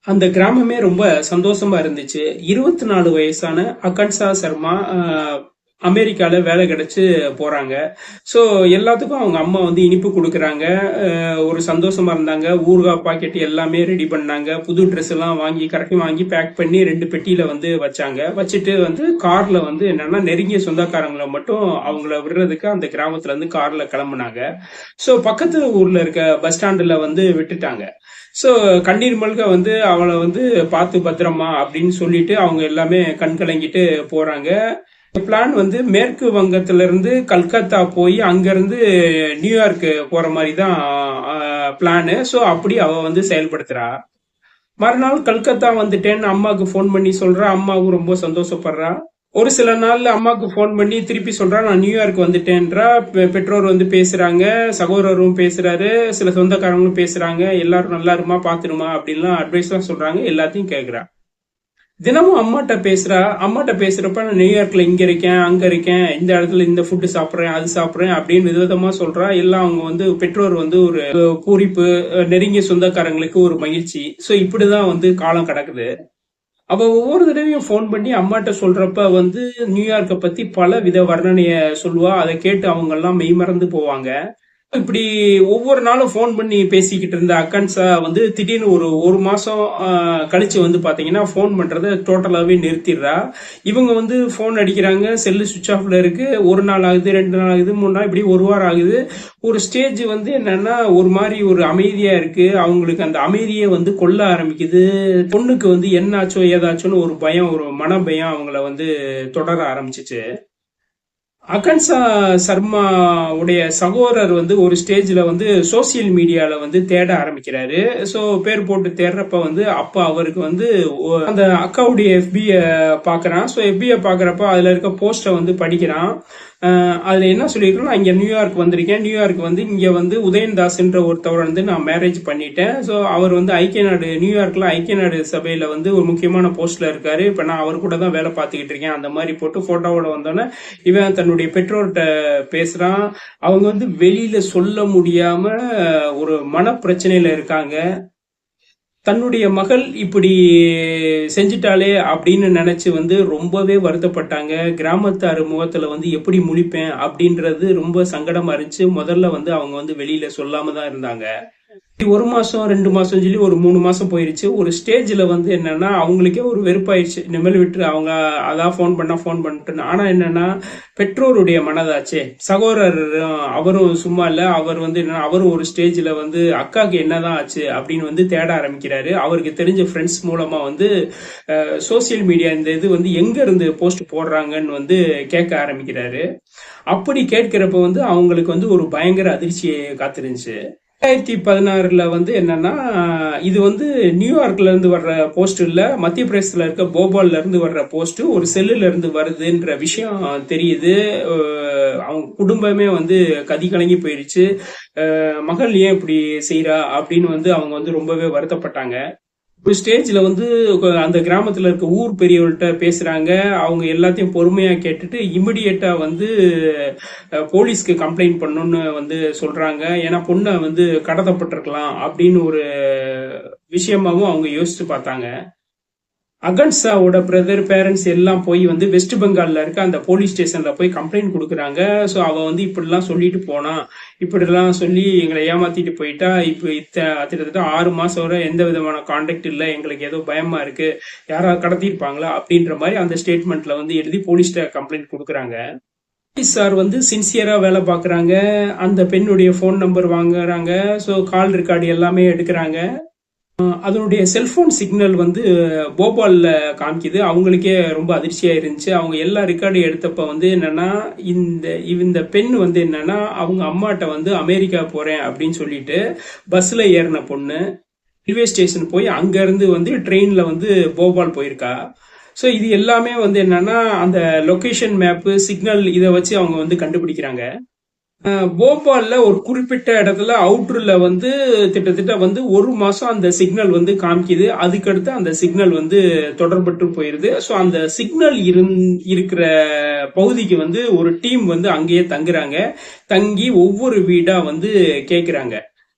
அந்த கிராமமே ரொம்ப சந்தோஷமா இருந்துச்சு. 24 வயசான அகன்சா சர்மா அமெரிக்கால வேலை கிடைச்சு போறாங்க. சோ எல்லாத்துக்கும் அவங்க அம்மா வந்து இனிப்பு கொடுக்கறாங்க. ஒரு சந்தோஷமா இருந்தாங்க. ஊறுகாய் பாக்கெட் எல்லாமே ரெடி பண்ணாங்க. புது ட்ரெஸ் எல்லாம் வாங்கி கரெக்டாக வாங்கி பேக் பண்ணி 2 பெட்டியில வந்து வச்சாங்க. வச்சுட்டு வந்து கார்ல வந்து என்னன்னா நெருங்கிய சொந்தக்காரங்களை மட்டும் அவங்கள விடுறதுக்கு அந்த கிராமத்துல இருந்து கார்ல கிளம்புனாங்க. சோ பக்கத்து ஊர்ல இருக்க பஸ் ஸ்டாண்டுல வந்து விட்டுட்டாங்க. சோ கண்ணீர் மல்க வந்து அவளை வந்து பார்த்து பத்திரமா அப்படின்னு சொல்லிட்டு அவங்க எல்லாமே கண் கலங்கிட்டு போறாங்க. பிளான் வந்து மேற்கு வங்கத்துல இருந்து கல்கத்தா போய் அங்கிருந்து நியூயார்க் போற மாதிரி தான் பிளானு. சோ அப்படி அவ வந்து செயல்படுத்துறா. மறுநாள் கல்கத்தா வந்துட்டேன்னு அம்மாவுக்கு ஃபோன் பண்ணி சொல்றா. அம்மாவும் ரொம்ப சந்தோஷப்படுறா. ஒரு சில நாள்ல அம்மாவுக்கு ஃபோன் பண்ணி திருப்பி சொல்றா நான் நியூயார்க் வந்துட்டேன்றா. பெற்றோர் வந்து பேசுறாங்க, சகோதரரும் பேசுறாரு, சில சொந்தக்காரங்களும் பேசுறாங்க. எல்லாரும் நல்லா இருமா பாத்துருமா அப்படின்லாம் அட்வைஸ் தான் சொல்றாங்க. எல்லாத்தையும் கேக்குறா. தினமும் அம்மாட்ட பேசுறா. அம்மாட்ட பேசுறப்ப நான் நியூயார்க்ல இங்க இருக்கேன், அங்க இருக்கேன், இந்த இடத்துல இந்த ஃபுட்டு சாப்பிடுறேன், அது சாப்பிடுறேன் அப்படின்னு விதவிதமா சொல்றா. எல்லாம் அவங்க வந்து பெற்றோர் வந்து ஒரு பூரிப்பு, நெருங்கிய சொந்தக்காரங்களுக்கு ஒரு மகிழ்ச்சி. சோ இப்படிதான் வந்து காலம் கடக்குது. அவ ஒவ்வொரு தடவையும் ஃபோன் பண்ணி அம்மாட்ட சொல்றப்ப வந்து நியூயார்க்க பத்தி பல வித வர்ணனைய சொல்லுவா. அதை கேட்டு அவங்க எல்லாம் மெய்மறந்து போவாங்க. இப்படி ஒவ்வொரு நாளும் ஃபோன் பண்ணி பேசிக்கிட்டு இருந்த அக்கன்ஸா வந்து திடீர்னு ஒரு மாசம் கழிச்சு வந்து பாத்தீங்கன்னா ஃபோன் பண்றதை டோட்டலாவே நிறுத்திடுறா. இவங்க வந்து ஃபோன் அடிக்கிறாங்க, செல்லு சுவிட்ச் ஆஃப்ல இருக்கு. ஒரு நாள் ஆகுது, 2 நாள் ஆகுது, 3 நாள், இப்படி ஒரு வாரம் ஆகுது. ஒரு ஸ்டேஜ் வந்து என்னன்னா ஒரு மாதிரி ஒரு அமைதியா இருக்கு. அவங்களுக்கு அந்த அமைதியை வந்து கொல்ல ஆரம்பிக்குது. பொண்ணுக்கு வந்து என்னாச்சோ ஏதாச்சோன்னு ஒரு பயம், ஒரு மன பயம் அவங்கள வந்து தொடர ஆரம்பிச்சிச்சு. அகன்சா சர்மா உடைய சகோதரர் வந்து ஒரு ஸ்டேஜ்ல வந்து சோசியல் மீடியால வந்து தேட ஆரம்பிக்கிறாரு. சோ பேர் போட்டு தேடுறப்ப வந்து அப்ப அவருக்கு வந்து அந்த அக்காவுடைய எஃபிய பாக்குறான். சோ எஃபிய பாக்குறப்ப அதுல இருக்க போஸ்ட வந்து படிக்கிறான். அதுல என்ன சொல்லிருக்கோம், நான் இங்க நியூயார்க் வந்திருக்கேன். நியூயார்க் வந்து இங்க வந்து உதயன்தாஸ்ன்ற ஒருத்தவர் வந்து நான் மேரேஜ் பண்ணிட்டேன். சோ அவர் வந்து ஐக்கிய நாடு நியூயார்க்ல ஐக்கிய நாடு சபையில வந்து ஒரு முக்கியமான போஸ்ட்ல இருக்காரு. இப்ப நான் அவர் கூட தான் வேலை பார்த்துக்கிட்டு இருக்கேன். அந்த மாதிரி போட்டு போட்டோவோட வந்தோன்னே இவன் தன்னுடைய பெற்றோர்கிட்ட பேசுறான். அவங்க வந்து வெளியில சொல்ல முடியாம ஒரு மன பிரச்சனையில இருக்காங்க. தன்னுடைய மகள் இப்படி செஞ்சிட்டாளே அப்படின்னு நினைச்சு வந்து ரொம்பவே வருத்தப்பட்டாங்க. கிராமத்தார் முகத்துல வந்து எப்படி முழிப்பேன் அப்படின்றது ரொம்ப சங்கடமா இருந்துச்சு. முதல்ல வந்து அவங்க வந்து வெளியில சொல்லாம தான் இருந்தாங்க. ஒரு மாசம் 2 மாசம் சொல்லி ஒரு 3 மாசம் போயிருச்சு. ஒரு ஸ்டேஜ்ல வந்து என்னன்னா அவங்களுக்கே ஒரு வெறுப்பாயிடுச்சு. இனிமேல் விட்டு அவங்க அதான் ஃபோன் பண்ணா ஃபோன் பண்ணிட்டு. ஆனா என்னன்னா பெற்றோருடைய மனதாச்சே. சகோதரர் அவரும் சும்மா இல்ல. அவர் வந்து என்னன்னா அவரும் ஒரு ஸ்டேஜ்ல வந்து அக்காக்கு என்னதான் ஆச்சு அப்படின்னு வந்து தேட ஆரம்பிக்கிறாரு. அவருக்கு தெரிஞ்ச ஃப்ரெண்ட்ஸ் மூலமா வந்து சோசியல் மீடியா இந்த இது வந்து எங்க இருந்து போஸ்ட் போடுறாங்கன்னு வந்து கேட்க ஆரம்பிக்கிறாரு. அப்படி கேட்கிறப்ப வந்து அவங்களுக்கு வந்து ஒரு பயங்கர அதிர்ச்சியை காத்திருந்துச்சு. 2016 வந்து என்னன்னா இது வந்து நியூயார்க்ல இருந்து வர்ற போஸ்ட் இல்ல, மத்திய பிரதேசத்துல இருக்க போபால்ல இருந்து வர்ற போஸ்ட் ஒரு செல்லுல இருந்து வருதுன்ற விஷயம் தெரியுது. அவங்க குடும்பமே வந்து கதி கலங்கி போயிருச்சு. மகள் ஏன் இப்படி செய்யறா அப்படின்னு வந்து அவங்க வந்து ரொம்பவே வருத்தப்பட்டாங்க. ஒரு ஸ்டேஜ்ல வந்து அந்த கிராமத்துல இருக்க ஊர் பெரியவர்கள்ட்ட பேசுறாங்க. அவங்க எல்லாத்தையும் பொறுமையா கேட்டுட்டு இமிடியேட்டா வந்து போலீஸ்க்கு கம்ப்ளைண்ட் பண்ணணும்னு வந்து சொல்றாங்க. ஏன்னா பொண்ணை வந்து கடத்தப்பட்டிருக்கலாம் அப்படின்னு ஒரு விஷயமாவும் அவங்க யோசிச்சு பார்த்தாங்க. அகன்சாவோட பிரதர் பேரண்ட்ஸ் எல்லாம் போய் வந்து வெஸ்ட் பெங்கால்ல இருக்க அந்த போலீஸ் ஸ்டேஷன்ல போய் கம்ப்ளைண்ட் கொடுக்குறாங்க. ஸோ அவ வந்து இப்படிலாம் சொல்லிட்டு போனா, இப்படிலாம் சொல்லி எங்களை ஏமாத்திட்டு போயிட்டா. இப்போ கிட்டத்தட்ட 6 மாசம் வரை எந்த விதமான கான்டாக்ட் இல்லை, எங்களுக்கு ஏதோ பயமா இருக்கு, யாராவது கடத்திருப்பாங்களா அப்படின்ற மாதிரி அந்த ஸ்டேட்மெண்ட்ல வந்து எழுதி போலீஸ்ட கம்ப்ளைண்ட் கொடுக்குறாங்க. போலீஸ் சார் வந்து சின்சியரா வேலை பார்க்குறாங்க. அந்த பெண்ணுடைய ஃபோன் நம்பர் வாங்குறாங்க. ஸோ கால் ரெக்கார்டு எல்லாமே எடுக்கிறாங்க. அதனுடைய செல்போன் சிக்னல் வந்து போபால்ல காமிக்குது. அவங்களுக்கே ரொம்ப அதிர்ச்சியா இருந்துச்சு. அவங்க எல்லா ரெக்கார்டும் எடுத்தப்ப வந்து என்னன்னா இந்த பெண் வந்து என்னன்னா அவங்க அம்மாட்ட வந்து அமெரிக்கா போறேன் அப்படின்னு சொல்லிட்டு பஸ்ல ஏறின பொண்ணு ரயில்வே ஸ்டேஷன் போய் அங்க இருந்து வந்து ட்ரெயின்ல வந்து போபால் போயிருக்கா. ஸோ இது எல்லாமே வந்து என்னன்னா அந்த லொகேஷன் மேப்பு சிக்னல் இதை வச்சு அவங்க வந்து கண்டுபிடிக்கிறாங்க. போபால்ல ஒரு குறிப்பிட்ட இடத்துல அவுட்டர்ல வந்து கிட்டத்தட்ட வந்து ஒரு மாசம் அந்த சிக்னல் வந்து காமிக்குது. அதுக்கடுத்து அந்த சிக்னல் வந்து தொடர்பட்டு போயிருது. ஸோ அந்த சிக்னல் இருக்கிற பகுதிக்கு வந்து ஒரு டீம் வந்து அங்கேயே தங்குறாங்க. தங்கி ஒவ்வொரு வீடா வந்து கேட்கிறாங்க.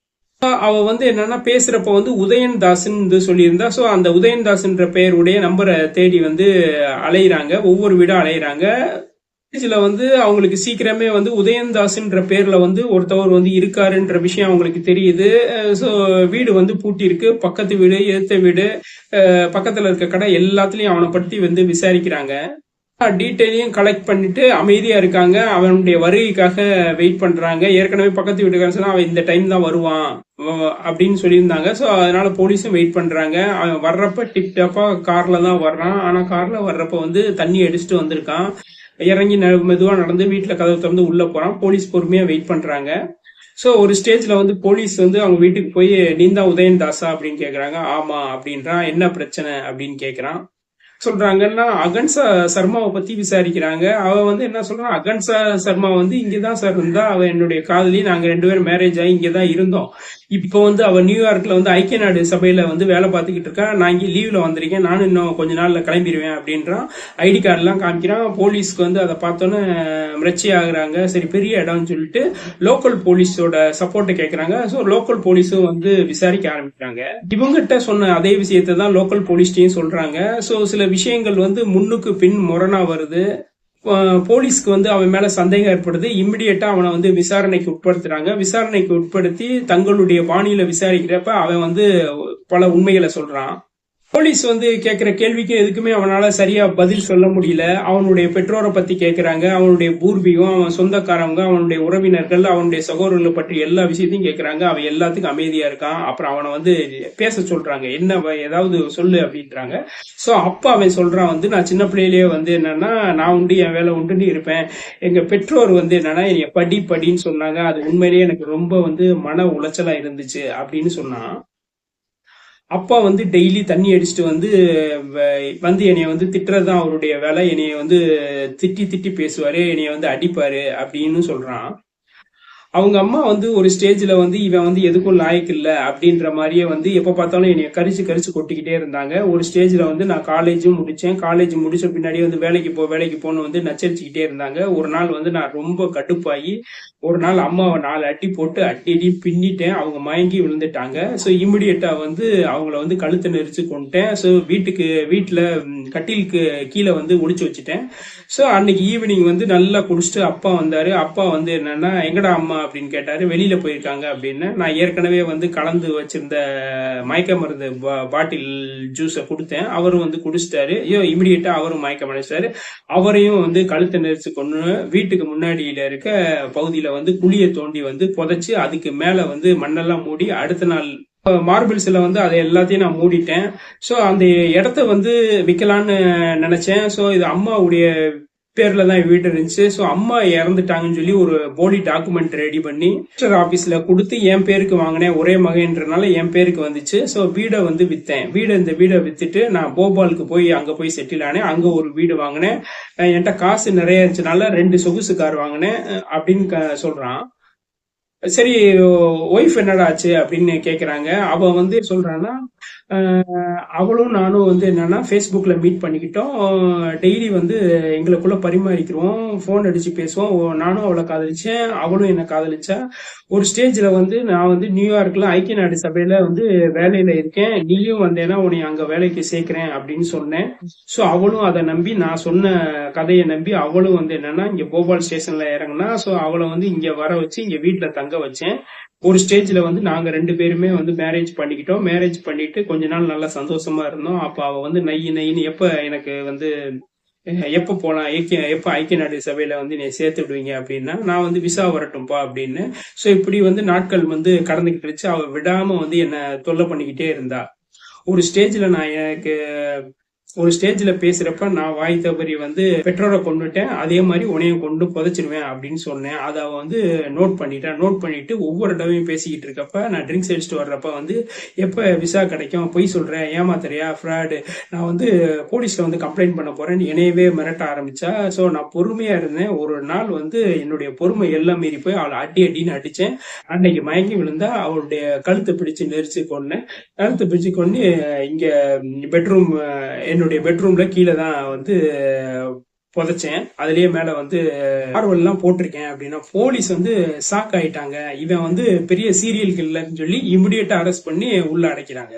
அவ வந்து என்னன்னா பேசுறப்ப வந்து உதயன் தாஸ்ன்னு சொல்லியிருந்தா. சோ அந்த உதயன் தாஸ்ன்ற பெயருடைய நம்பரை தேடி வந்து அலையிறாங்க, ஒவ்வொரு வீடா அலையிறாங்க. இதுல வந்து அவங்களுக்கு சீக்கிரமே வந்து உதயன்தாஸ்ன்ற பேர்ல வந்து ஒருத்தவர் வந்து இருக்காருன்ற விஷயம் அவங்களுக்கு தெரியுது. சோ வீடு வந்து பூட்டி இருக்கு, பக்கத்து வீடு, எதிர்த்த வீடு, பக்கத்துல இருக்க கடை எல்லாத்துலயும் அவனை பத்தி வந்து விசாரிக்கிறாங்க. டீட்டெயிலையும் கலெக்ட் பண்ணிட்டு அமைதியா இருக்காங்க. அவனுடைய வருகைக்காக வெயிட் பண்றாங்க. ஏற்கனவே பக்கத்து வீட்டுக்காரன் சொன்னா அவன் இந்த டைம் தான் வருவான் அப்படின்னு சொல்லியிருந்தாங்க. ஸோ அதனால போலீஸும் வெயிட் பண்றாங்க. அவன் வர்றப்ப டிப் டாப்பா கார்ல தான் வர்றான். ஆனா கார்ல வர்றப்ப வந்து தண்ணி அடிச்சுட்டு வந்திருக்கான். இறங்கி மெதுவா நடந்து வீட்டுல கதவு திறந்து உள்ள போறான். போலீஸ் பொறுமையா வெயிட் பண்றாங்க. சோ ஒரு ஸ்டேஜ்ல வந்து போலீஸ் வந்து அவங்க வீட்டுக்கு போய் நீ தான் உதயன் தாஸா அப்படின்னு கேக்குறாங்க. ஆமா அப்படின்றான். என்ன பிரச்சனை அப்படின்னு கேக்குறான். சொல்றாங்கன்னா அகன்சா சர்மாவை பத்தி விசாரிக்கிறாங்க. அவ வந்து என்ன சொல்றான், அகன்சா சர்மா வந்து இங்கதான் சார் இருந்தா, அவ என்னுடைய காதலி, நாங்க 2 பேரும் மேரேஜ் ஆகி இங்கதான் இருந்தோம். இப்போ வந்து அவ நியூயார்க்ல வந்து ஐக்கிய நாடு சபையில வந்து வேலை பார்த்துக்கிட்டு இருக்கா. நான் இங்க லீவ்ல வந்திருக்கேன், நானும் இன்னும் கொஞ்ச நாள்ல கிளம்பிடுவேன் அப்படின்றான். ஐடி கார்டு எல்லாம் காமிக்கிறான். போலீஸ்க்கு வந்து அதை பார்த்தோன்னே மிரட்சி ஆகுறாங்க. சரி பெரிய இடம்னு சொல்லிட்டு லோக்கல் போலீஸோட சப்போர்ட்டை கேட்கறாங்க. ஸோ லோக்கல் போலீஸும் வந்து விசாரிக்க ஆரம்பிக்கிறாங்க. இவங்கிட்ட சொன்ன அதே விஷயத்தை தான் லோக்கல் போலீஸ்டையும் சொல்றாங்க. ஸோ சில விஷயங்கள் வந்து முன்னுக்கு பின் முரணா வருது. போலீஸ்க்கு வந்து அவன் மேல சந்தேகம் ஏற்படுது. இம்மிடியட்டா அவனை வந்து விசாரணைக்கு உட்படுத்துறாங்க. விசாரணைக்கு உட்படுத்தி தங்களுடைய பாணியில விசாரிக்கிறப்ப அவன் வந்து பல உண்மைகளை சொல்றான். போலீஸ் வந்து கேட்கிற கேள்விக்கு எதுக்குமே அவனால சரியா பதில் சொல்ல முடியல. அவனுடைய பெற்றோரை பத்தி கேட்கறாங்க, அவனுடைய பூர்வீகம், அவன் சொந்தக்காரங்க, அவனுடைய உறவினர்கள், அவனுடைய சகோதரர்களை பற்றி எல்லா விஷயத்தையும் கேட்கறாங்க. அவன் எல்லாத்துக்கும் அமைதியா இருக்கான். அப்புறம் அவனை வந்து பேச சொல்றாங்க, என்ன ஏதாவது சொல்லு அப்படின்றாங்க. சோ அப்ப அவன் சொல்றான் வந்து, நான் சின்ன பிள்ளையிலேயே வந்து என்னன்னா நான் உண்டு என் வேலை உண்டுன்னு இருப்பேன். எங்க பெற்றோர் வந்து என்னன்னா என்னைய படின்னு சொன்னாங்க. அது உண்மையிலேயே எனக்கு ரொம்ப வந்து மன உளைச்சலா இருந்துச்சு அப்படின்னு சொன்னான். அப்பா வந்து டெய்லி தண்ணி அடிச்சுட்டு வந்து வந்து என்னைய வந்து திட்டுறதுதான் அவருடைய வேலை. என்னைய வந்து திட்டி திட்டி பேசுவாரு, என்னைய வந்து அடிப்பாரு அப்படின்னு சொல்றான். அவங்க அம்மா வந்து ஒரு ஸ்டேஜ்ல வந்து இவன் வந்து எதுக்கும் லாயக்கு இல்ல அப்படின்ற மாதிரியே வந்து எப்ப பார்த்தாலும் என்னைய கரிச்சு கரிச்சு கொட்டிக்கிட்டே இருந்தாங்க. ஒரு ஸ்டேஜ்ல வந்து நான் காலேஜும் முடிச்சேன். காலேஜ் முடிச்ச பின்னாடியே வந்து வேலைக்கு போன்னு வந்து நச்சரிச்சுக்கிட்டே இருந்தாங்க. ஒரு நாள் வந்து நான் ரொம்ப கடுப்பாகி ஒரு நாள் அம்மாவை 4 அடி போட்டு அடி பின்னிட்டேன். அவங்க மயங்கி விழுந்துட்டாங்க. ஸோ இமிடியட்டா வந்து அவங்கள வந்து கழுத்தை நெரிச்சு கொண்டுட்டேன். ஸோ வீட்டுல கட்டிலுக்கு கீழே வந்து ஒளிச்சு வச்சுட்டேன். ஸோ அன்னைக்கு ஈவினிங் வந்து நல்லா குடிச்சிட்டு அப்பா வந்தாரு. அப்பா வந்து என்னன்னா எங்கடா அம்மா அப்படின்னு கேட்டாரு. வெளியில போயிருக்காங்க அப்படின்னு. நான் ஏற்கனவே வந்து கலந்து வச்சிருந்த மயக்க மருந்து பாட்டில் ஜூஸை கொடுத்தேன். அவரும் வந்து குடிச்சிட்டாரு. இமிடியேட்டா அவரும் மயக்கம் அடைச்சாரு. அவரையும் வந்து கழுத்தை நெரிச்சு கொண்டு வீட்டுக்கு முன்னாடியில இருக்க பகுதியில வந்து குழியை தோண்டி வந்து புதைச்சு அதுக்கு மேல வந்து மண்ணெல்லாம் மூடி அடுத்த நாள் மார்பிள்ஸ்ல வந்து அதை எல்லாத்தையும் நான் மூடிட்டேன். ஸோ அந்த இடத்த வந்து விற்கலான்னு நினைச்சேன். ஸோ இது அம்மாவுடைய பேர்ல தான் வீடு இருந்துச்சு. ஸோ அம்மா இறந்துட்டாங்கன்னு சொல்லி ஒரு போலி டாக்குமெண்ட் ரெடி பண்ணி ரிஜிஸ்டர் ஆபீஸ்ல கொடுத்து என் பேருக்கு வாங்கினேன். ஒரே மகன்றனால என் பேருக்கு வந்துச்சு. ஸோ வீடை வந்து வித்தேன். இந்த வீடை வித்துட்டு நான் போபாலுக்கு போய் அங்க போய் செட்டில் ஆனேன். அங்க ஒரு வீடு வாங்கினேன். என்கிட்ட காசு நிறைய இருந்துச்சுனால 2 சொகுசு கார் வாங்கினேன் அப்படின்னு சொல்றான். சரி ஒய்ஃப் என்னடா ஆச்சு அப்படின்னு கேக்குறாங்க. அவ வந்து சொல்றான்னா அவளும் நானும் வந்து என்னன்னா ஃபேஸ்புக்ல மீட் பண்ணிக்கிட்டோம். டெய்லி வந்து எங்களுக்குள்ள பரிமாறிக்கிறோம், போன் அடிச்சு பேசுவோம். நானும் அவளை காதலிச்சேன், அவளும் என்ன காதலிச்சா. ஒரு ஸ்டேஜ்ல வந்து நான் வந்து நியூயார்க்ல ஐக்கிய நாடு சபையில வந்து வேலையில இருக்கேன், நீயும் வந்தேன்னா உன்னை அங்க வேலைக்கு சேர்க்கிறேன் அப்படின்னு சொன்னேன். சோ அவளும் அதை நம்பி, நான் சொன்ன கதையை நம்பி அவளும் வந்து என்னன்னா இங்க போபால் ஸ்டேஷன்ல இறங்குனா. சோ அவளை வந்து இங்க வர வச்சு இங்க வீட்டுல தங்க வச்சேன். ஒரு ஸ்டேஜ்ல வந்து நாங்க 2 பேருமே வந்து மேரேஜ் பண்ணிக்கிட்டோம். மேரேஜ் பண்ணிட்டு கொஞ்ச நாள் நல்லா சந்தோஷமா இருந்தோம். அப்ப அவ வந்து நையின்னு எப்ப எனக்கு வந்து எப்ப போலாம், எப்ப ஐக்கிய நாடு சபையில வந்து நீ சேர்த்து விடுவீங்க அப்படின்னா, நான் வந்து விசா வரட்டும்பா அப்படின்னு. சோ இப்படி வந்து நாட்கள் வந்து கடந்துகிட்டு இருந்துச்சு. அவ விடாம வந்து என்ன தொல்லை பண்ணிக்கிட்டே இருந்தா. ஒரு ஸ்டேஜ்ல நான் எனக்கு ஒரு ஸ்டேஜ்ல பேசுறப்ப நான் வாய் தவறி வந்து பெற்றோரை கொண்டுட்டேன், அதே மாதிரி உனையும் கொண்டு புதைச்சிருவேன் அப்படின்னு சொன்னேன். அதை அவ வந்து நோட் பண்ணிட்டேன். நோட் பண்ணிட்டு ஒவ்வொரு தடவையும் பேசிக்கிட்டு இருக்கப்ப நான் ட்ரிங்க்ஸ் அடிச்சுட்டு வர்றப்ப வந்து எப்ப விசா கிடைக்கும், பொய் சொல்றேன், ஏமாத்துறியா, ஃப்ராடு, நான் வந்து போலீஸ்ல வந்து கம்ப்ளைண்ட் பண்ண போறேன்னு என்னையவே மிரட்ட ஆரம்பிச்சா. ஸோ நான் பொறுமையா இருந்தேன். ஒரு நாள் வந்து என்னுடைய பொறுமை எல்லாம் மீறி போய் அவளை அடின்னு அடிச்சேன். அன்னைக்கு மயங்கி விழுந்தா. அவளுடைய கழுத்தை பிடிச்சு நெரிச்சு கொன்னேன். கழுத்தை பிடிச்சு கொண்டு இங்க பெட்ரூம் என்னுடைய பெட்ரூம்ல கீழே தான் வந்து புதைச்சேன், அதுலயே மேல வந்து மார்வல் எல்லாம் போட்டிருக்கேன் அப்படின்னா போலீஸ் வந்து ஷாக் ஆயிட்டாங்க. இவன் வந்து பெரிய சீரியல் கில்லர்னு சொல்லி இமிடியேட்டா அரெஸ்ட் பண்ணி உள்ள அடைக்கிறாங்க.